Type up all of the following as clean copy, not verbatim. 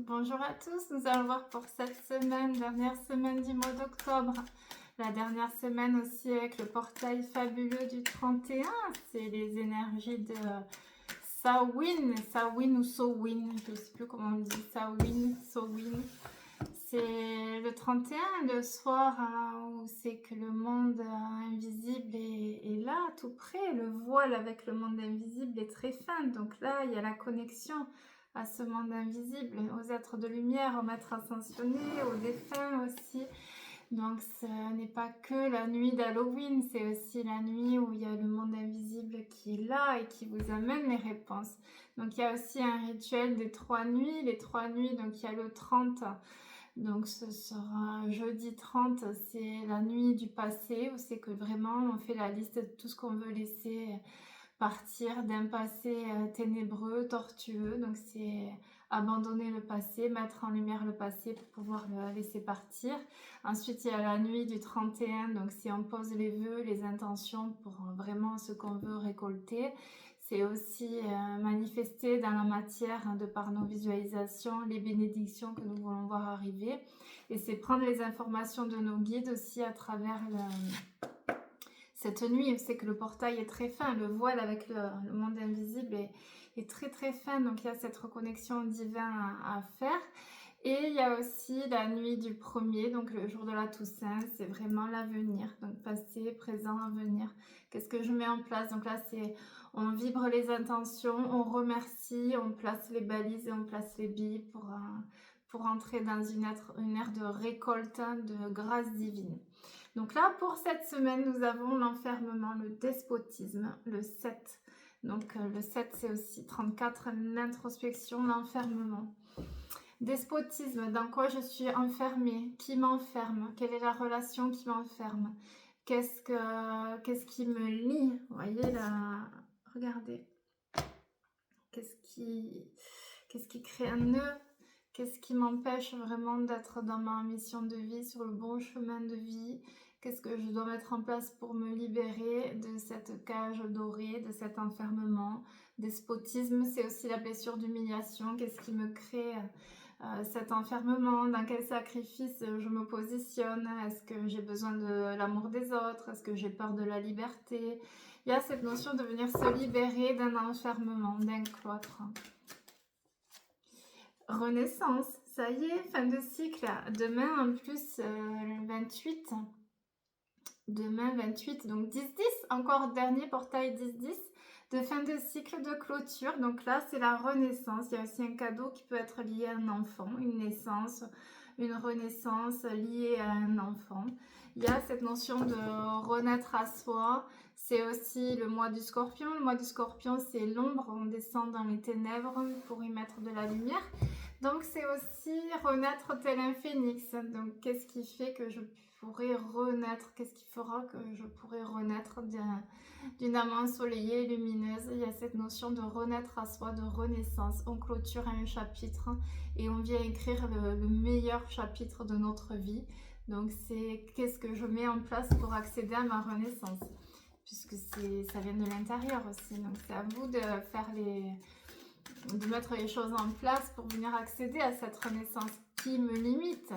Bonjour à tous, nous allons voir pour cette semaine, dernière semaine du mois d'octobre. La dernière semaine aussi avec le portail fabuleux du 31, c'est les énergies de Samhain ou Samhain, je ne sais plus comment on dit, Samhain. C'est le 31, le soir où c'est que le monde invisible est là, tout près. Le voile avec le monde invisible est très fin, donc là il y a la connexion à ce monde invisible, aux êtres de lumière, aux maîtres ascensionnés, aux défunts aussi. Donc ce n'est pas que la nuit d'Halloween, c'est aussi la nuit où il y a le monde invisible qui est là et qui vous amène les réponses. Donc il y a aussi un rituel des 3 nuits, les 3 nuits, donc il y a le 30, donc ce sera jeudi 30, c'est la nuit du passé, où c'est que vraiment on fait la liste de tout ce qu'on veut laisser partir d'un passé ténébreux, tortueux. Donc c'est abandonner le passé, mettre en lumière le passé pour pouvoir le laisser partir. Ensuite il y a la nuit du 31, donc c'est on pose les vœux, les intentions pour vraiment ce qu'on veut récolter. C'est aussi manifester dans la matière, de par nos visualisations, les bénédictions que nous voulons voir arriver. Et c'est prendre les informations de nos guides aussi à travers cette nuit. C'est que le portail est très fin, le voile avec le monde invisible est très très fin, donc il y a cette reconnexion divine à faire. Et il y a aussi la nuit du 1er, donc le jour de la Toussaint, c'est vraiment l'avenir, donc passé, présent, avenir. Qu'est-ce que je mets en place? Donc là, c'est on vibre les intentions, on remercie, on place les balises et on place les billes pour entrer dans une ère de récolte, de grâce divine. Donc là, pour cette semaine, nous avons l'enfermement, le despotisme, le 7. Donc le 7, c'est aussi 34, l'introspection, l'enfermement. Despotisme, dans quoi je suis enfermée? Qui m'enferme? Quelle est la relation qui m'enferme? Qu'est-ce qui me lie? Vous voyez là, regardez. Qu'est-ce qui crée un nœud? Qu'est-ce qui m'empêche vraiment d'être dans ma mission de vie, sur le bon chemin de vie? Qu'est-ce que je dois mettre en place pour me libérer de cette cage dorée, de cet enfermement? Despotisme, c'est aussi la blessure d'humiliation. Qu'est-ce qui me crée cet enfermement? Dans quel sacrifice je me positionne? Est-ce que j'ai besoin de l'amour des autres? Est-ce que j'ai peur de la liberté? Il y a cette notion de venir se libérer d'un enfermement, d'un cloître. Renaissance, ça y est, fin de cycle. Demain en plus, le 28. Demain 28, donc 10-10, encore dernier portail 10-10 de fin de cycle de clôture. Donc là, c'est la renaissance. Il y a aussi un cadeau qui peut être lié à un enfant, une naissance, une renaissance liée à un enfant. Il y a cette notion de renaître à soi. C'est aussi le mois du Scorpion. Le mois du Scorpion, c'est l'ombre. On descend dans les ténèbres pour y mettre de la lumière. Donc c'est aussi renaître tel un phénix. Donc qu'est-ce qui fait que je pourrais renaître? Qu'est-ce qui fera que je pourrais renaître d'une âme ensoleillée et lumineuse? Il y a cette notion de renaître à soi, de renaissance. On clôture un chapitre et on vient écrire le meilleur chapitre de notre vie. Donc c'est qu'est-ce que je mets en place pour accéder à ma renaissance, puisque ça vient de l'intérieur aussi. Donc c'est à vous de faire de mettre les choses en place pour venir accéder à cette renaissance. Qui me limite?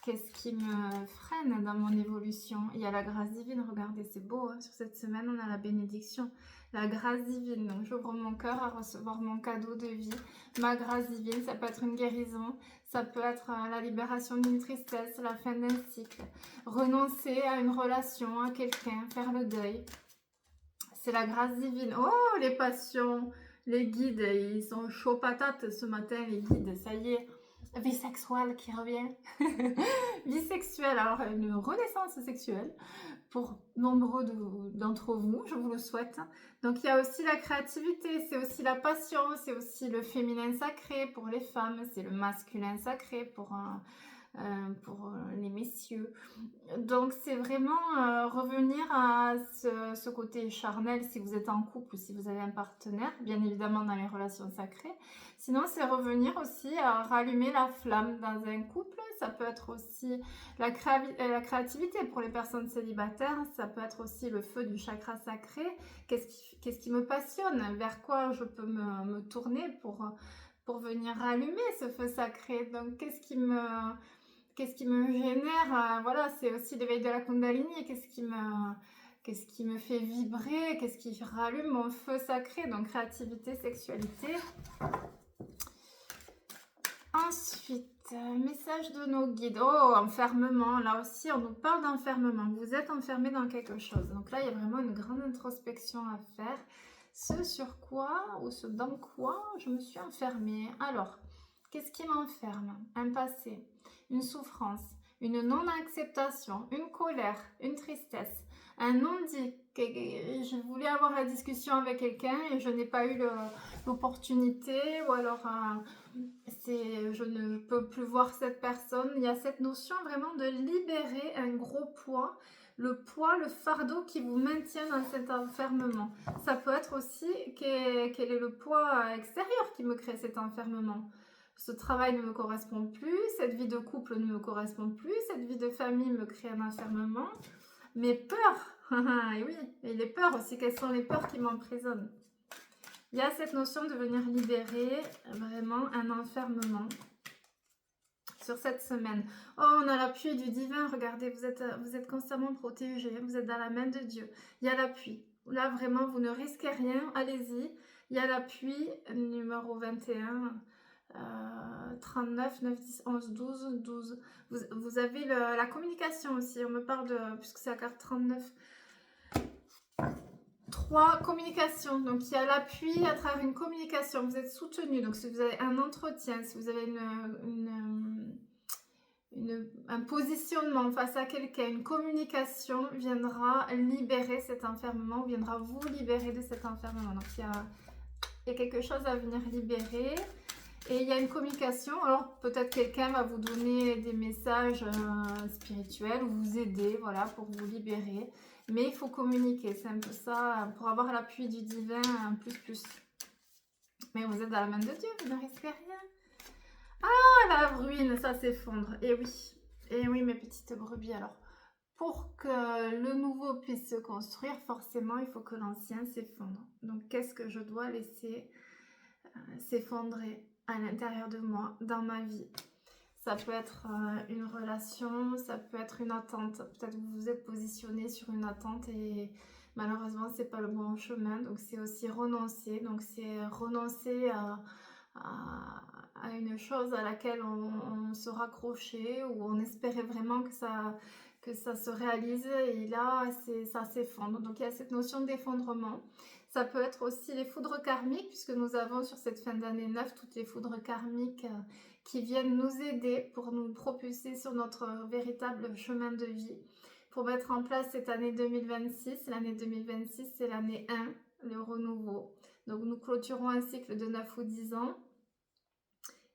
Qu'est-ce qui me freine dans mon évolution? Il y a la grâce divine, regardez, c'est beau, hein? Sur cette semaine, on a la bénédiction, la grâce divine. Donc j'ouvre mon cœur à recevoir mon cadeau de vie, ma grâce divine. Ça peut être une guérison, ça peut être la libération d'une tristesse, la fin d'un cycle, renoncer à une relation, à quelqu'un, faire le deuil. C'est la grâce divine. Oh, les passions, les guides, ils sont chauds patates ce matin, les guides, ça y est. Vie sexuelle qui revient. Vie sexuelle, alors une renaissance sexuelle pour nombreux d'entre vous, je vous le souhaite. Donc il y a aussi la créativité, c'est aussi la passion, c'est aussi le féminin sacré pour les femmes, c'est le masculin sacré pour les messieurs. Donc c'est vraiment revenir à ce côté charnel si vous êtes en couple ou si vous avez un partenaire, bien évidemment dans les relations sacrées. Sinon c'est revenir aussi à rallumer la flamme dans un couple. Ça peut être aussi la créativité pour les personnes célibataires. Ça peut être aussi le feu du chakra sacré. Qu'est-ce qui me passionne? Vers quoi je peux me tourner pour venir rallumer ce feu sacré. Donc, qu'est-ce qui me génère? Voilà, c'est aussi l'éveil de la Kundalini. Qu'est-ce qui me fait vibrer? Qu'est-ce qui rallume mon feu sacré? Donc, créativité, sexualité. Ensuite, message de nos guides. Oh, enfermement. Là aussi, on nous parle d'enfermement. Vous êtes enfermé dans quelque chose. Donc là, il y a vraiment une grande introspection à faire. Ce sur quoi ou ce dans quoi je me suis enfermée. Alors, qu'est-ce qui m'enferme? Un passé, une souffrance, une non-acceptation, une colère, une tristesse, un non-dit. Je voulais avoir la discussion avec quelqu'un et je n'ai pas eu l'opportunité, ou alors je ne peux plus voir cette personne. Il y a cette notion vraiment de libérer un gros poids, le fardeau qui vous maintient dans cet enfermement. Ça peut être aussi quel est le poids extérieur qui me crée cet enfermement. Ce travail ne me correspond plus, cette vie de couple ne me correspond plus, cette vie de famille me crée un enfermement. Mes peurs, et oui, et les peurs aussi, quelles sont les peurs qui m'emprisonnent? Il y a cette notion de venir libérer vraiment un enfermement sur cette semaine. Oh, on a l'appui du divin, regardez, vous êtes constamment protégé, vous êtes dans la main de Dieu. Il y a l'appui. Là, vraiment, vous ne risquez rien, allez-y. Il y a l'appui numéro 21, 39, 9, 10, 11, 12, 12. Vous avez la communication aussi, on me parle de, puisque c'est la carte 39. 3, communication. Donc, il y a l'appui à travers une communication. Vous êtes soutenu. Donc, si vous avez un entretien, si vous avez un positionnement face à quelqu'un, une communication viendra libérer cet enfermement, viendra vous libérer de cet enfermement. Donc, il y a quelque chose à venir libérer. Et il y a une communication. Alors, peut-être quelqu'un va vous donner des messages spirituels ou vous aider, voilà, pour vous libérer. Mais il faut communiquer, c'est un peu ça, pour avoir l'appui du divin, plus. Mais vous êtes dans la main de Dieu, vous ne risquez rien. Ah, la ruine, ça s'effondre. Et oui, mes petites brebis. Alors, pour que le nouveau puisse se construire, forcément, il faut que l'ancien s'effondre. Donc, qu'est-ce que je dois laisser s'effondrer à l'intérieur de moi, dans ma vie? Ça peut être une relation, ça peut être une attente. Peut-être que vous vous êtes positionné sur une attente et malheureusement, c'est pas le bon chemin. Donc, c'est aussi renoncer. Donc, c'est renoncer à une chose à laquelle on se raccrochait ou on espérait vraiment que ça se réalise. Et là, ça s'effondre. Donc, il y a cette notion d'effondrement. Ça peut être aussi les foudres karmiques, puisque nous avons sur cette fin d'année 9 toutes les foudres karmiques qui viennent nous aider pour nous propulser sur notre véritable chemin de vie, pour mettre en place cette année 2026. L'année 2026, c'est l'année 1, le renouveau. Donc, nous clôturons un cycle de 9 ou 10 ans.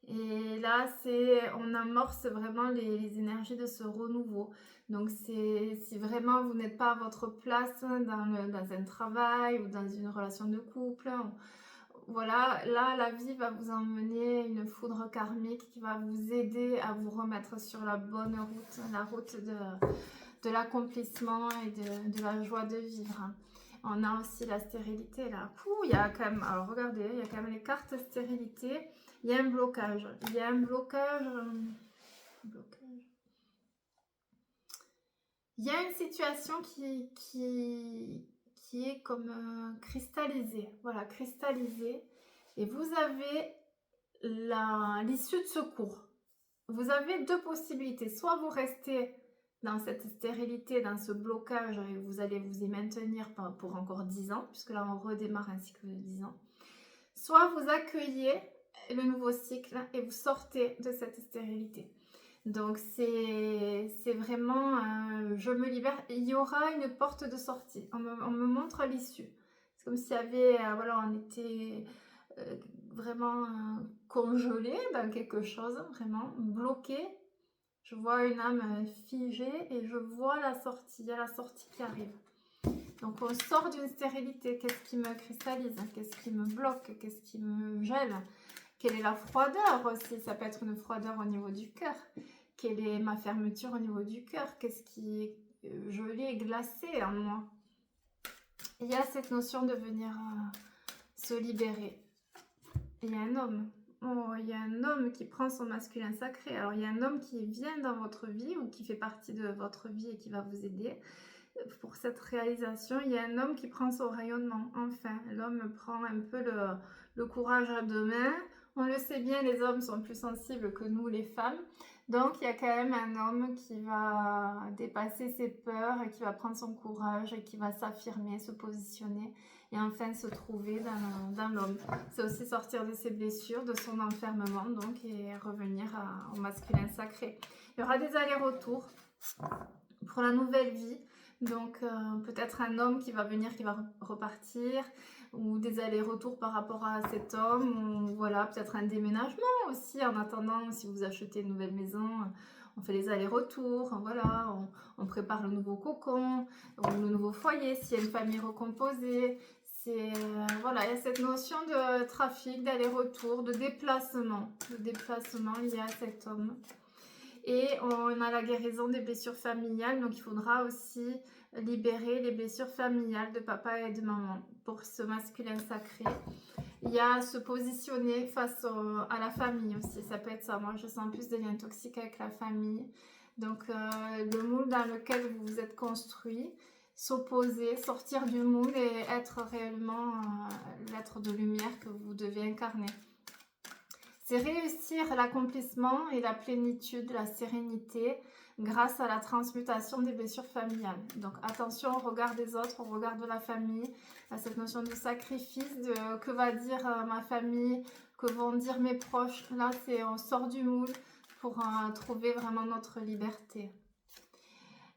Et là, on amorce vraiment les énergies de ce renouveau. Donc, si vraiment vous n'êtes pas à votre place dans un travail ou dans une relation de couple, voilà, là, la vie va vous emmener une foudre karmique qui va vous aider à vous remettre sur la bonne route, la route de l'accomplissement et de la joie de vivre. On a aussi la stérilité là. Il y a quand même, alors regardez, il y a quand même les cartes stérilité. Il y a un blocage. Il y a un blocage. Il y a une situation qui est comme cristallisée. Voilà, cristallisée. Et vous avez l'issue de secours. Vous avez deux possibilités. Soit vous restez dans cette stérilité, dans ce blocage, et vous allez vous y maintenir pour encore 10 ans, puisque là on redémarre un cycle de 10 ans. Soit vous accueillez le nouveau cycle et vous sortez de cette stérilité. Donc c'est vraiment, je me libère. Il y aura une porte de sortie. On me montre l'issue. C'est comme s'il y avait, voilà, on était vraiment congelé dans quelque chose, vraiment bloqué. Je vois une âme figée et je vois la sortie. Il y a la sortie qui arrive. Donc on sort d'une stérilité. Qu'est-ce qui me cristallise? Qu'est-ce qui me bloque? Qu'est-ce qui me gèle? Quelle est la froideur aussi? Ça peut être une froideur au niveau du cœur. Quelle est ma fermeture au niveau du cœur? Qu'est-ce qui est gelé, glacé en moi? Il y a cette notion de venir se libérer. Il y a un homme. Oh, il y a un homme qui prend son masculin sacré. Alors, il y a un homme qui vient dans votre vie ou qui fait partie de votre vie et qui va vous aider. Pour cette réalisation, il y a un homme qui prend son rayonnement. Enfin, l'homme prend un peu le courage à deux mains. On le sait bien, les hommes sont plus sensibles que nous, les femmes. Donc, il y a quand même un homme qui va dépasser ses peurs et qui va prendre son courage et qui va s'affirmer, se positionner et enfin se trouver dans l'homme. C'est aussi sortir de ses blessures, de son enfermement, donc, et revenir au masculin sacré. Il y aura des allers-retours pour la nouvelle vie. Donc, peut-être un homme qui va venir, qui va repartir, ou des allers-retours par rapport à cet homme, ou voilà, peut-être un déménagement aussi, en attendant, si vous achetez une nouvelle maison, on fait les allers-retours, voilà, on prépare le nouveau cocon, ou le nouveau foyer, s'il y a une famille recomposée. C'est, voilà, il y a cette notion de trafic, d'aller-retour, de déplacement lié à cet homme. Et on a la guérison des blessures familiales, donc il faudra aussi libérer les blessures familiales de papa et de maman pour ce masculin sacré. Il y a se positionner face à la famille aussi, ça peut être ça. Moi je sens plus des liens toxiques avec la famille. Donc le moule dans lequel vous vous êtes construit, s'opposer, sortir du moule et être réellement l'être de lumière que vous devez incarner. C'est réussir l'accomplissement et la plénitude, la sérénité grâce à la transmutation des blessures familiales. Donc attention au regard des autres, au regard de la famille, à cette notion de sacrifice, de que va dire ma famille, que vont dire mes proches. Là, c'est on sort du moule pour trouver vraiment notre liberté.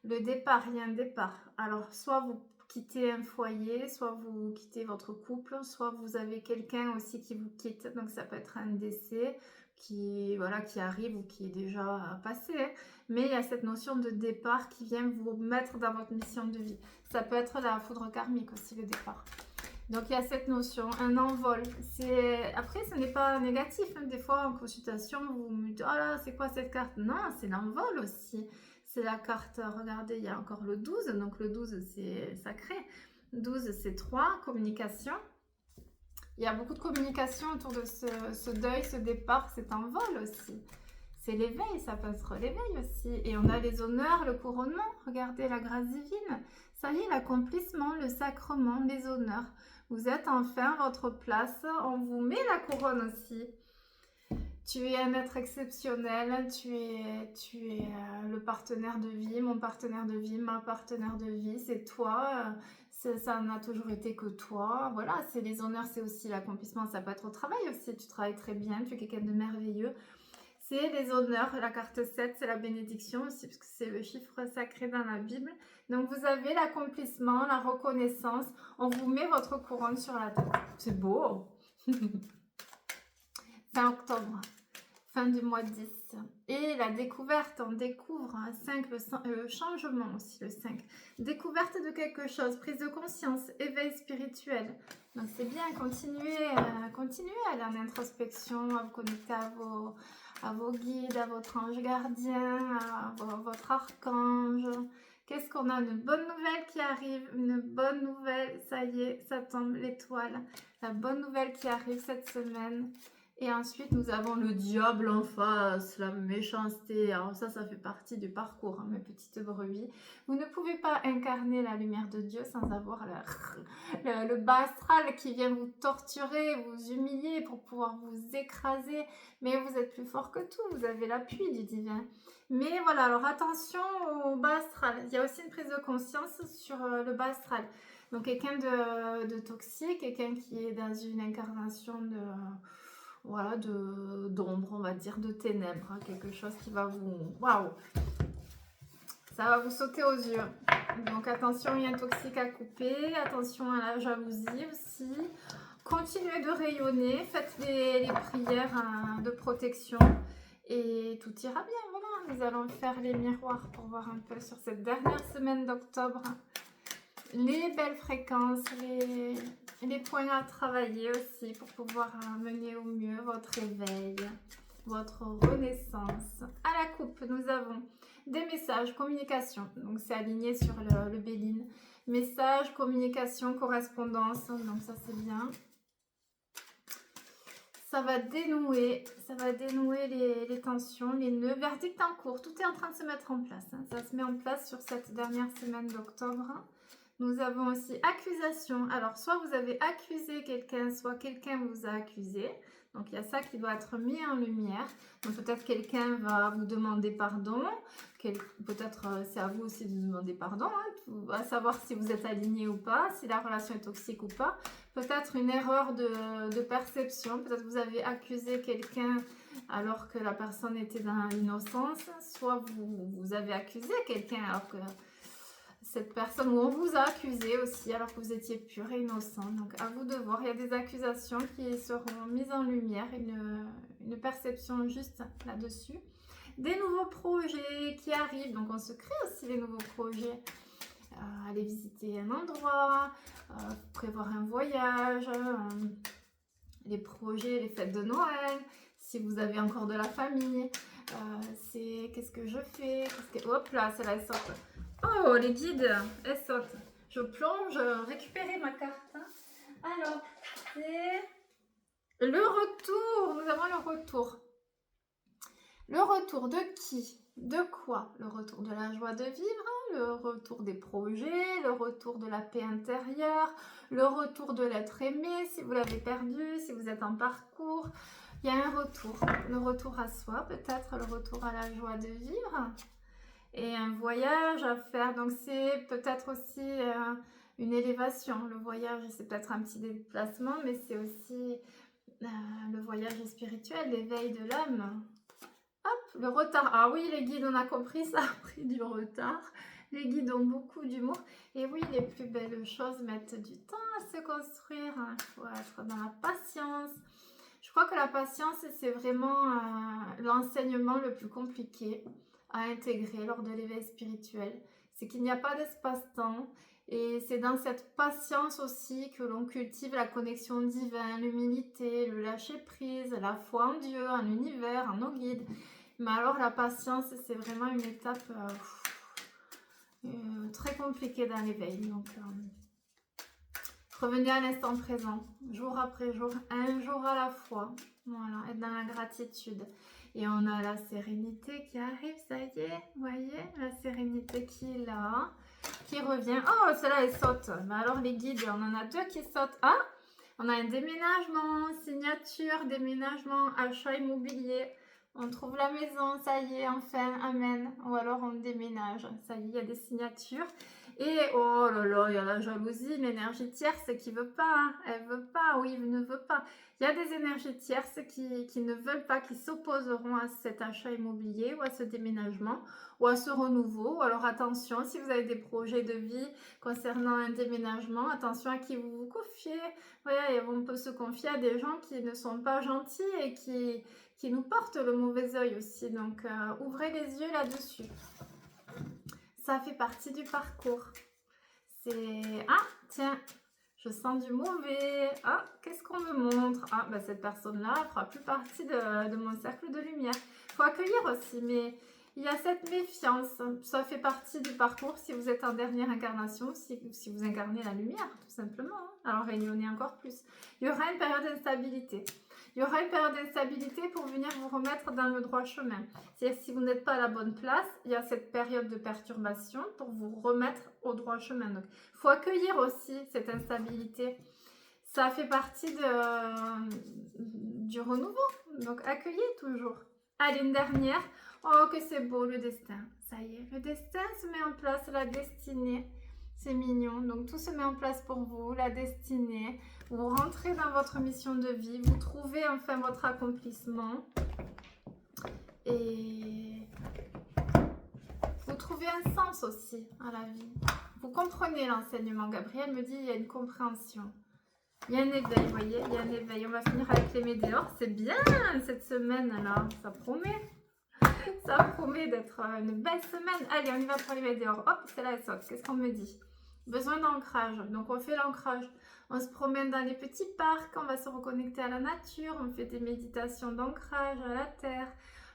Le départ, il y a un départ. Alors, soit vous quittez un foyer, soit vous quittez votre couple, soit vous avez quelqu'un aussi qui vous quitte. Donc, ça peut être un décès qui arrive ou qui est déjà passé. Mais il y a cette notion de départ qui vient vous mettre dans votre mission de vie. Ça peut être la foudre karmique aussi, le départ. Donc, il y a cette notion, un envol. Après, ce n'est pas négatif. Des fois, en consultation, vous me dites « Oh là, c'est quoi cette carte ?» Non, c'est l'envol aussi. C'est la carte, regardez, il y a encore le 12. Donc, le 12, c'est sacré. 12, c'est 3, communication. Il y a beaucoup de communication autour de ce deuil, ce départ, cet envol aussi. C'est l'éveil, ça peut être l'éveil aussi. Et on a les honneurs, le couronnement. Regardez la grâce divine. Ça y est, l'accomplissement, le sacrement, les honneurs. Vous êtes enfin à votre place. On vous met la couronne aussi. Tu es un être exceptionnel. Tu es le partenaire de vie, mon partenaire de vie, ma partenaire de vie. C'est toi. Ça n'a toujours été que toi. Voilà, c'est les honneurs, c'est aussi l'accomplissement. Ça peut être au travail aussi. Tu travailles très bien. Tu es quelqu'un de merveilleux. C'est les honneurs, la carte 7, c'est la bénédiction aussi, parce que c'est le chiffre sacré dans la Bible. Donc vous avez l'accomplissement, la reconnaissance, on vous met votre couronne sur la tête. C'est beau. Fin octobre, fin du mois 10. Et la découverte, on découvre, 5, le changement aussi, le 5. Découverte de quelque chose, prise de conscience, éveil spirituel. Donc c'est bien, continuez à aller en introspection, à vous connecter à vos guides, à votre ange gardien, à votre archange. Qu'est-ce qu'on a? Une bonne nouvelle qui arrive, une bonne nouvelle, ça y est, ça tombe, l'étoile. La bonne nouvelle qui arrive cette semaine. Et ensuite, nous avons le diable en face, la méchanceté. Alors ça fait partie du parcours, hein, mes petites brebis. Vous ne pouvez pas incarner la lumière de Dieu sans avoir le bas astral qui vient vous torturer, vous humilier pour pouvoir vous écraser. Mais vous êtes plus fort que tout, vous avez l'appui du divin. Mais voilà, alors attention au bas astral. Il y a aussi une prise de conscience sur le bas astral. Donc quelqu'un de toxique, quelqu'un qui est dans une incarnation d'ombre, on va dire, de ténèbres, hein, quelque chose qui va vous... Waouh! Ça va vous sauter aux yeux. Donc attention, il y a un toxique à couper, attention à la jalousie aussi. Continuez de rayonner, faites les prières de protection et tout ira bien. Voilà, nous allons faire les miroirs pour voir un peu sur cette dernière semaine d'octobre les belles fréquences, les points à travailler aussi pour pouvoir mener au mieux votre éveil, votre renaissance. À la coupe, nous avons des messages, communication. Donc, c'est aligné sur le Béline. Messages, communication, correspondance. Donc, ça, c'est bien. ça va dénouer les tensions, les nœuds. Verdict en cours, tout est en train de se mettre en place. Hein. Ça se met en place sur cette dernière semaine d'octobre. Nous avons aussi accusation. Alors, soit vous avez accusé quelqu'un, soit quelqu'un vous a accusé. Donc, il y a ça qui doit être mis en lumière. Donc, peut-être quelqu'un va vous demander pardon. Peut-être c'est à vous aussi de demander pardon, hein, à savoir si vous êtes aligné ou pas, si la relation est toxique ou pas. Peut-être une erreur de perception. Peut-être vous avez accusé quelqu'un alors que la personne était dans l'innocence. Soit vous avez accusé quelqu'un alors que cette personne, ou on vous a accusé aussi alors que vous étiez pur et innocent. Donc à vous de voir, il y a des accusations qui seront mises en lumière, une perception juste là-dessus. Des nouveaux projets qui arrivent, donc on se crée aussi les nouveaux projets. Aller visiter un endroit, prévoir un voyage, les projets, les fêtes de Noël, si vous avez encore de la famille, c'est qu'est-ce que je fais, hop là, c'est là, elle saute. Oh, les guides, elles sautent. Je plonge, récupérer ma carte. Hein. Alors, c'est le retour, nous avons le retour. Le retour de qui? De quoi? Le retour de la joie de vivre, le retour des projets, le retour de la paix intérieure, le retour de l'être aimé, si vous l'avez perdu, si vous êtes en parcours. Il y a un retour, le retour à soi, peut-être le retour à la joie de vivre. Et un voyage à faire, donc c'est peut-être aussi une élévation. Le voyage, c'est peut-être un petit déplacement, mais c'est aussi le voyage spirituel, l'éveil de l'âme. Hop, le retard. Ah oui, les guides, on a compris, ça a pris du retard. Les guides ont beaucoup d'humour. Et oui, les plus belles choses mettent du temps à se construire. Il faut être dans la patience. Je crois que la patience, c'est vraiment l'enseignement le plus compliqué à intégrer lors de l'éveil spirituel. C'est qu'il n'y a pas d'espace-temps. Et c'est dans cette patience aussi que l'on cultive la connexion divine, l'humilité, le lâcher-prise, la foi en Dieu, en l'univers, en nos guides. Mais alors la patience, c'est vraiment une étape très compliquée dans l'éveil. Donc, revenez à l'instant présent, jour après jour, un jour à la fois. Voilà, être dans la gratitude. Et on a la sérénité qui arrive, ça y est, vous voyez, la sérénité qui est là, qui revient. Oh, celle-là, elle saute. Mais alors, les guides, on en a deux qui sautent. Ah, on a un déménagement, signature, déménagement, achat immobilier. On trouve la maison, ça y est, enfin, amen. Ou alors, on déménage, ça y est, il y a des signatures. Et oh là là, il y a la jalousie, l'énergie tierce qui veut pas, hein. Elle veut pas, oui, ne veut pas. Il y a des énergies tierces qui ne veulent pas, qui s'opposeront à cet achat immobilier ou à ce déménagement ou à ce renouveau. Alors attention, si vous avez des projets de vie concernant un déménagement, attention à qui vous vous confiez. Voilà, on peut se confier à des gens qui ne sont pas gentils et qui nous portent le mauvais œil aussi. Donc ouvrez les yeux là-dessus. Ça fait partie du parcours. C'est... Ah, tiens, je sens du mauvais. Ah, qu'est-ce qu'on me montre? Ah, bah cette personne-là ne fera plus partie de mon cercle de lumière. Il faut accueillir aussi, mais il y a cette méfiance. Ça fait partie du parcours si vous êtes en dernière incarnation, si vous incarnez la lumière, tout simplement. Hein. Alors réunionnez encore plus. Il y aura une période d'instabilité. Il y aura une période d'instabilité pour venir vous remettre dans le droit chemin. C'est-à-dire si vous n'êtes pas à la bonne place, il y a cette période de perturbation pour vous remettre au droit chemin. Donc, il faut accueillir aussi cette instabilité. Ça fait partie du renouveau. Donc, accueillez toujours. Allez, une dernière. Oh, que c'est beau le destin. Ça y est, le destin se met en place, la destinée. C'est mignon. Donc, tout se met en place pour vous, la destinée. Vous rentrez dans votre mission de vie. Vous trouvez enfin votre accomplissement. Et vous trouvez un sens aussi à la vie. Vous comprenez l'enseignement. Gabriel me dit il y a une compréhension. Il y a un éveil, vous voyez. Il y a un éveil. On va finir avec les météores. C'est bien cette semaine-là. Ça promet. Ça promet d'être une belle semaine. Allez, on y va pour les météores. Hop, c'est là, elle saute. Qu'est-ce qu'on me dit? Besoin d'ancrage. Donc, on fait l'ancrage. On se promène dans les petits parcs. On va se reconnecter à la nature. On fait des méditations d'ancrage à la terre.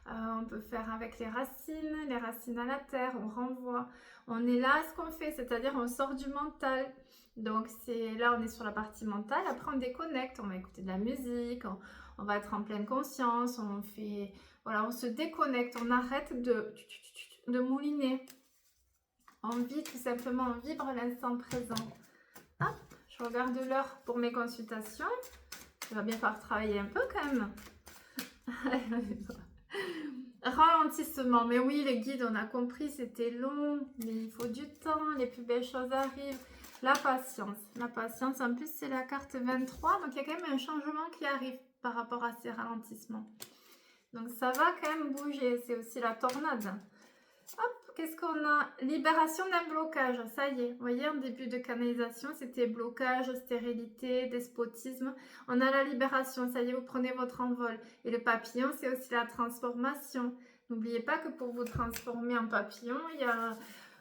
On peut faire avec les racines à la terre. On renvoie. On est là à ce qu'on fait. C'est-à-dire, on sort du mental. Donc, là, on est sur la partie mentale. Après, on déconnecte. On va écouter de la musique. on va être en pleine conscience, on fait, voilà, on se déconnecte, on arrête de mouliner. On vit tout simplement, on vibre l'instant présent. Hop, je regarde l'heure pour mes consultations. Il va bien falloir travailler un peu quand même. Ralentissement, mais oui, les guides, on a compris, c'était long, mais il faut du temps, les plus belles choses arrivent. La patience, en plus c'est la carte 23, donc il y a quand même un changement qui arrive par rapport à ces ralentissements. Donc ça va quand même bouger, c'est aussi la tornade. Hop, qu'est-ce qu'on a? Libération d'un blocage, ça y est. Vous voyez, en début de canalisation, c'était blocage, stérilité, despotisme. On a la libération, ça y est, vous prenez votre envol. Et le papillon, c'est aussi la transformation. N'oubliez pas que pour vous transformer en papillon, il y a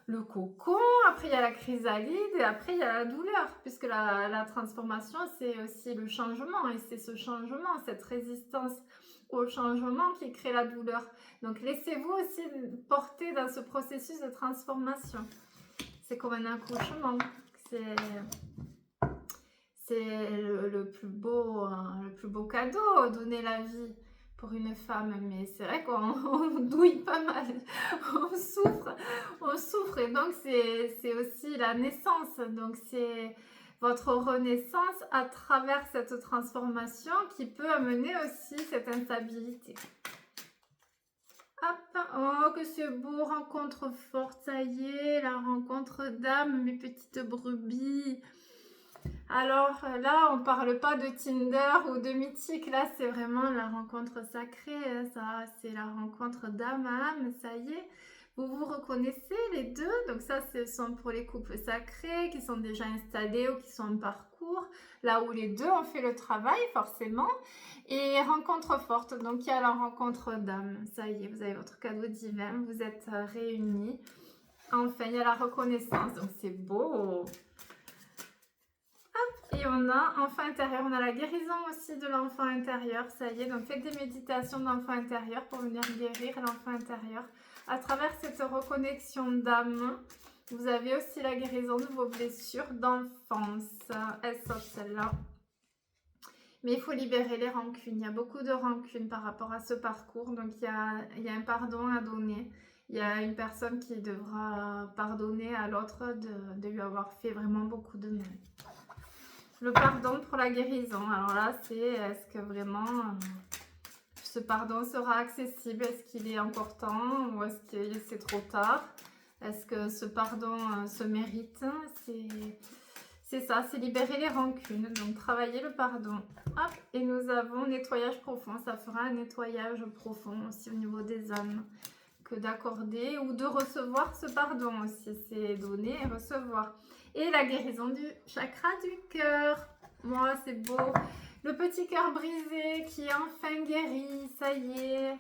le cocon, après il y a la chrysalide et après il y a la douleur. Puisque la transformation, c'est aussi le changement. Et c'est ce changement, cette résistance au changement qui crée la douleur. Donc laissez-vous aussi porter dans ce processus de transformation. C'est comme un accouchement. C'est le plus beau cadeau, donner la vie pour une femme. Mais c'est vrai qu'on douille pas mal, on souffre. Et donc c'est aussi la naissance. Donc c'est votre renaissance à travers cette transformation qui peut amener aussi cette instabilité. Hop, oh que c'est beau, rencontre forte, ça y est, la rencontre d'âme, mes petites brebis. Alors là, on parle pas de Tinder ou de mythique, là c'est vraiment la rencontre sacrée, ça c'est la rencontre d'âme à âme, ça y est. Vous vous reconnaissez les deux, donc ça ce sont pour les couples sacrés qui sont déjà installés ou qui sont en parcours, là où les deux ont fait le travail forcément. Et rencontre forte, donc il y a la rencontre d'âme, ça y est, vous avez votre cadeau divin, vous êtes réunis. Enfin, il y a la reconnaissance, donc c'est beau. Et on a enfant intérieur, on a la guérison aussi de l'enfant intérieur, ça y est, donc faites des méditations d'enfant intérieur pour venir guérir l'enfant intérieur. À travers cette reconnexion d'âme, vous avez aussi la guérison de vos blessures d'enfance. Elles sortent celles-là. Mais il faut libérer les rancunes, il y a beaucoup de rancunes par rapport à ce parcours, donc il y a un pardon à donner. Il y a une personne qui devra pardonner à l'autre de lui avoir fait vraiment beaucoup de mal. Le pardon pour la guérison. Alors là, c'est est-ce que vraiment ce pardon sera accessible? Est-ce qu'il est encore temps ou est-ce que c'est trop tard? Est-ce que ce pardon se mérite? C'est ça, c'est libérer les rancunes. Donc, travailler le pardon. Hop, et nous avons nettoyage profond. Ça fera un nettoyage profond aussi au niveau des âmes que d'accorder ou de recevoir ce pardon aussi. C'est donner et recevoir. Et la guérison du chakra du cœur. Moi, c'est beau. Le petit cœur brisé qui est enfin guéri. Ça y est.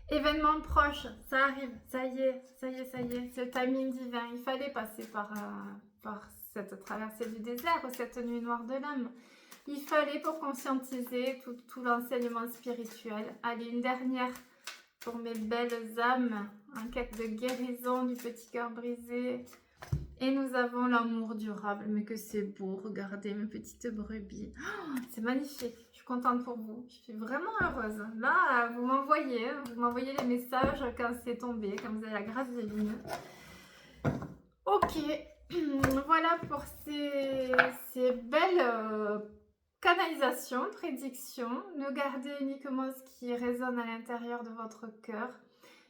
Événement proche. Ça arrive. Ça y est. Ça y est, ça y est. C'est le timing divin. Il fallait passer par cette traversée du désert ou cette nuit noire de l'âme. Il fallait pour conscientiser tout l'enseignement spirituel. Allez, une dernière pour mes belles âmes en quête de guérison du petit cœur brisé. Et nous avons l'amour durable. Mais que c'est beau, regardez mes petites brebis. Oh, c'est magnifique, je suis contente pour vous. Je suis vraiment heureuse. Là, vous m'envoyez les messages quand c'est tombé, quand vous avez la grâce divine. Ok, voilà pour ces belles canalisations, prédictions. Ne gardez uniquement ce qui résonne à l'intérieur de votre cœur.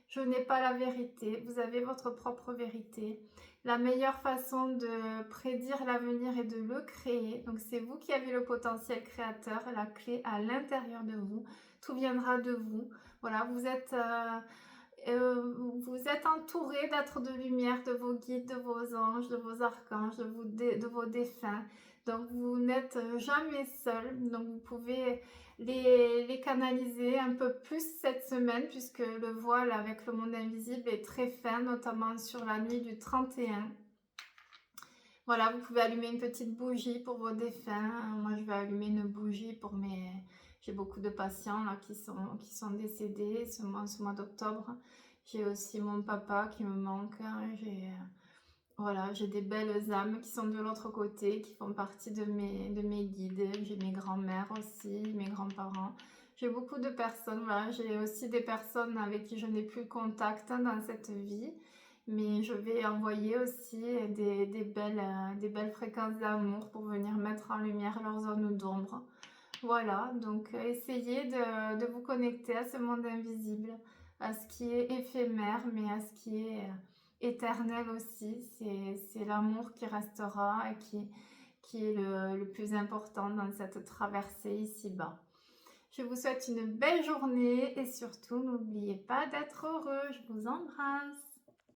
Je n'ai pas la vérité, vous avez votre propre vérité. La meilleure façon de prédire l'avenir est de le créer. Donc c'est vous qui avez le potentiel créateur, la clé à l'intérieur de vous. Tout viendra de vous. Voilà, vous êtes entouré d'êtres de lumière, de vos guides, de vos anges, de vos archanges, de vos défunts. Donc vous n'êtes jamais seul. Donc vous pouvez les canaliser un peu plus cette semaine puisque le voile avec le monde invisible est très fin, notamment sur la nuit du 31. Voilà, vous pouvez allumer une petite bougie pour vos défunts. Moi, je vais allumer une bougie pour mes... J'ai beaucoup de patients là qui sont décédés ce mois d'octobre. J'ai aussi mon papa qui me manque. Voilà, j'ai des belles âmes qui sont de l'autre côté, qui font partie de mes guides. J'ai mes grands-mères aussi, mes grands-parents. J'ai beaucoup de personnes, voilà. J'ai aussi des personnes avec qui je n'ai plus contact dans cette vie. Mais je vais envoyer aussi des belles fréquences d'amour pour venir mettre en lumière leurs zones d'ombre. Voilà, donc essayez de vous connecter à ce monde invisible, à ce qui est éphémère, mais à ce qui est éternel aussi. C'est l'amour qui restera et qui est le plus important dans cette traversée ici-bas. Je vous souhaite une belle journée et surtout n'oubliez pas d'être heureux. Je vous embrasse.